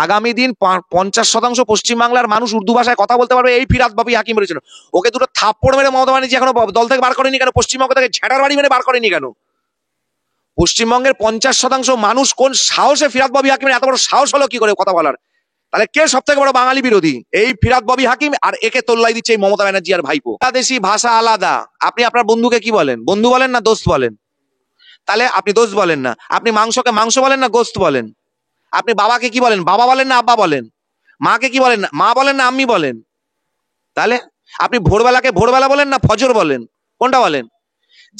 আগামী দিন 50% পশ্চিমবাংলার মানুষ উর্দু ভাষায় কথা বলতে পারবে, এই ফিরাদ বাপি হাকিম বলেছিল। ওকে দুটো থাপ্পড় মেরে মমতা ব্যানার্জি এখনো দল থেকে বার করেনি কেন? পশ্চিমবঙ্গ থেকে ঝেঁটার বাড়ি মেরে বার করেনি কেন? পশ্চিমবঙ্গের 50% মানুষ কোন সাহসে ফিরাদ বাপি হাকিমের এত বড় সাহস হলো কি করে কথা বলার? তাহলে কে সব থেকে বড় বাঙালি বিরোধী? এই ফিরাদ বাপি হাকিম, আর একে তোল্লাই দিচ্ছে এই মমতা ব্যানার্জি আর ভাইপো। বাংলাদেশি ভাষা আলাদা। আপনি আপনার বন্ধুকে কি বলেন? বন্ধু বলেন না দোস্ত বলেন? তাহলে আপনি দোস্ত বলেন না। আপনি মাংসকে মাংস বলেন না গোস্ত বলেন? আপনি বাবাকে কি বলেন? বাবা বলেন না আব্বা বলেন? মাকে কি বলেন? মা বলেন না আম্মি বলেন? তাহলে আপনি ভোরবেলাকে ভোরবেলা বলেন না ফজর বলেন? কোনটা বলেন?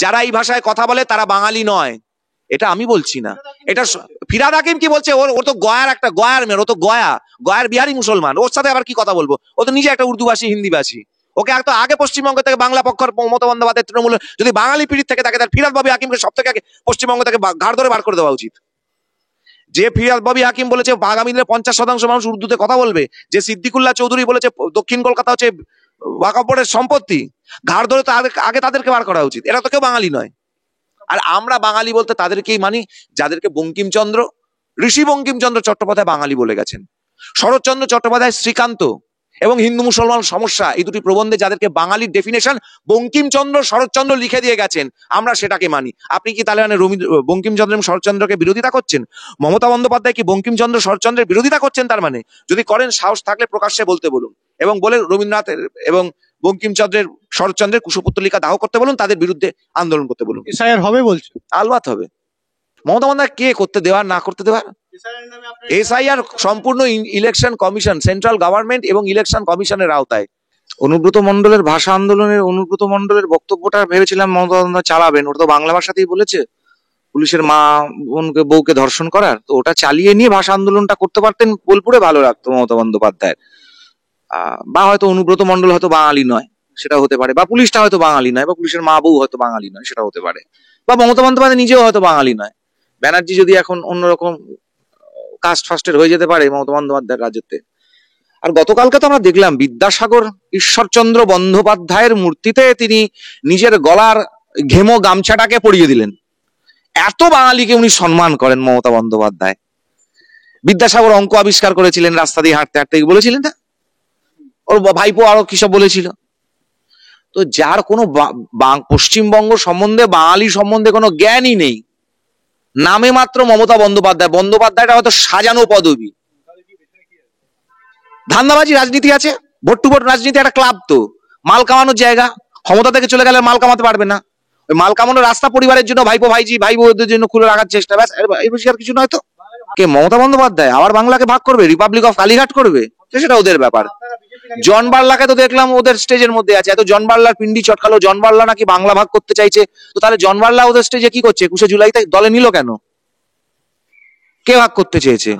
যারা এই ভাষায় কথা বলে তারা বাঙালি নয়, এটা আমি বলছি না। এটা ফিরাদ হাকিম কি বলছে? ও তো গয়ার একটা গয়ার মেয়ে, ও তো গয়ার বিহারি মুসলমান। ওর সাথে আবার কি কথা বলবো? ও তো নিজে একটা উর্দুভাষী হিন্দিভাষী। ওকে তো আগে পশ্চিমবঙ্গ থেকে বাংলা পক্ষের মমতা বন্দ্যোপাধ্যায় তৃণমূল যদি বাঙালি পীড়িত থেকে থাকে, তাহলে ফিরাদ বাপি হাকিমকে সব থেকে আগে পশ্চিমবঙ্গ থেকে ঘাড় ধরে বার করে দেওয়া উচিত। যে ফিরাদ বাপি হাকিম বলেছে আগামী দিনে 50% মানুষ উর্দুতে কথা বলবে, যে সিদ্দিকুল্লাহ চৌধুরী বলেছে দক্ষিণ কলকাতা হচ্ছে ওয়াকফ বোর্ডের সম্পত্তি, ঘাড় ধরে তো আগে তাদেরকে বার করা উচিত। এরা তো কেউ বাঙালি নয়। আর আমরা বাঙালি বলতে তাদেরকেই মানি যাদেরকে বঙ্কিমচন্দ্র, ঋষি বঙ্কিমচন্দ্র চট্টোপাধ্যায় বাঙালি বলে গেছেন। শরৎচন্দ্র চট্টোপাধ্যায় শ্রীকান্ত এবং হিন্দু মুসলমান সমস্যা, এই দুটি প্রবন্ধে যাদেরকে বাঙালির ডেফিনেশন বঙ্কিমচন্দ্র শরৎচন্দ্র লিখে দিয়ে গেছেন, আমরা সেটাকে মানি। আপনি কি তাহলে মানে বঙ্কিমচন্দ্র এবং শরৎচন্দ্রকে বিরোধিতা করছেন? মমতা বন্দ্যোপাধ্যায় কি বঙ্কিমচন্দ্র শরৎচন্দ্রের বিরোধিতা করছেন? তার মানে যদি করেন, সাহস থাকলে প্রকাশ্যে বলতে বলুন, এবং বলে রবীন্দ্রনাথের এবং বঙ্কিমচন্দ্রের শরৎচন্দ্রের কুশপুত্তলিকা দাহ করতে বলুন, তাদের বিরুদ্ধে আন্দোলন করতে বলুন। এসআইআর হবে বলছে? আলবাত হবে। মমতা বন্দ্যোপাধ্যায় কে করতে দেওয়ার না করতে দেওয়ার? এসআইআর সম্পূর্ণ ইলেকশন কমিশন, সেন্ট্রাল গভর্নমেন্ট এবং ইলেকশন কমিশনের আওতায়। অনুব্রত মণ্ডলের ভাষা আন্দোলনের অনুব্রত মণ্ডলের বক্তব্যটা ভেবেছিলাম মমতা বন্দ্যোপাধ্যায় চালাবেন। ওটা তো বাংলা ভাষাতেই বলেছে, পুলিশের মা বউকে ধর্ষণ করার। তো ওটা চালিয়ে নিয়ে ভাষা আন্দোলনটা করতে পারতেন, বোলপুরে ভালো লাগতো মমতা বন্দ্যোপাধ্যায়ের। বা হয়তো অনুব্রত মণ্ডল হয়তো বাঙালি নয়, সেটা হতে পারে। বা পুলিশটা হয়তো বাঙালি নয়, বা পুলিশের মা বউ হয়তো বাঙালি নয়, সেটা হতে পারে। বা মমতা বন্দ্যোপাধ্যায় নিজেও হয়তো বাঙালি নয়। ব্যানার্জি যদি এখন অন্যরকম কাস্ট ফাস্টের হয়ে যেতে পারে মমতা বন্দ্যোপাধ্যায়ের রাজত্বে। আর গতকালকে তো আমরা দেখলাম বিদ্যাসাগর ঈশ্বরচন্দ্র বন্দ্যোপাধ্যায়ের মূর্তিতে তিনি নিজের গলার ঘেমো গামছাটাকে পরিয়ে দিলেন। এত বাঙালিকে উনি সম্মান করেন মমতা বন্দ্যোপাধ্যায়। বিদ্যাসাগর অঙ্ক আবিষ্কার করেছিলেন রাস্তা দিয়ে হাঁটতে হাঁটতে, বলেছিলেন না? ওর ভাইপো আরো কিসব বলেছিল। তো যার কোনো পশ্চিমবঙ্গ সম্বন্ধে, বাঙালি সম্বন্ধে কোনো জ্ঞানই নেই, নামে মাত্র মমতা বন্দ্যোপাধ্যায়। বন্দ্যোপাধ্যায়টা হয়তো সাজানো পদবী। ধান্দাবাজি রাজনীতি আছে, ভোট টু ভোট রাজনীতি, একটা ক্লাব তো, মাল কামানোর জায়গা। ক্ষমতা থেকে চলে গেলে মাল কামাতে পারবে না। ওই মাল কামানোর রাস্তা পরিবারের জন্য, ভাইপো ভাইজি ভাই বোনদের জন্য খুলে রাখার চেষ্টা, ব্যাস। এই বেশি আর কিছু নয় তো। কে মমতা বন্দ্যোপাধ্যায় আবার বাংলাকে ভাগ করবে, রিপাবলিক অফ কালীঘাট করবে? সেটা ওদের ব্যাপার। জন বার্লাকে তো দেখলাম ওদের স্টেজের মধ্যে আছে। এত জন বার্লার পিন্ডি চটকালো, জন বার্লা নাকি বাংলা ভাগ করতে চাইছে। তো তাহলে জন বার্লা ওদের স্টেজে কি করছে? 21শে জুলাইতে দলে নিল কেন? কে ভাগ করতে চেয়েছে?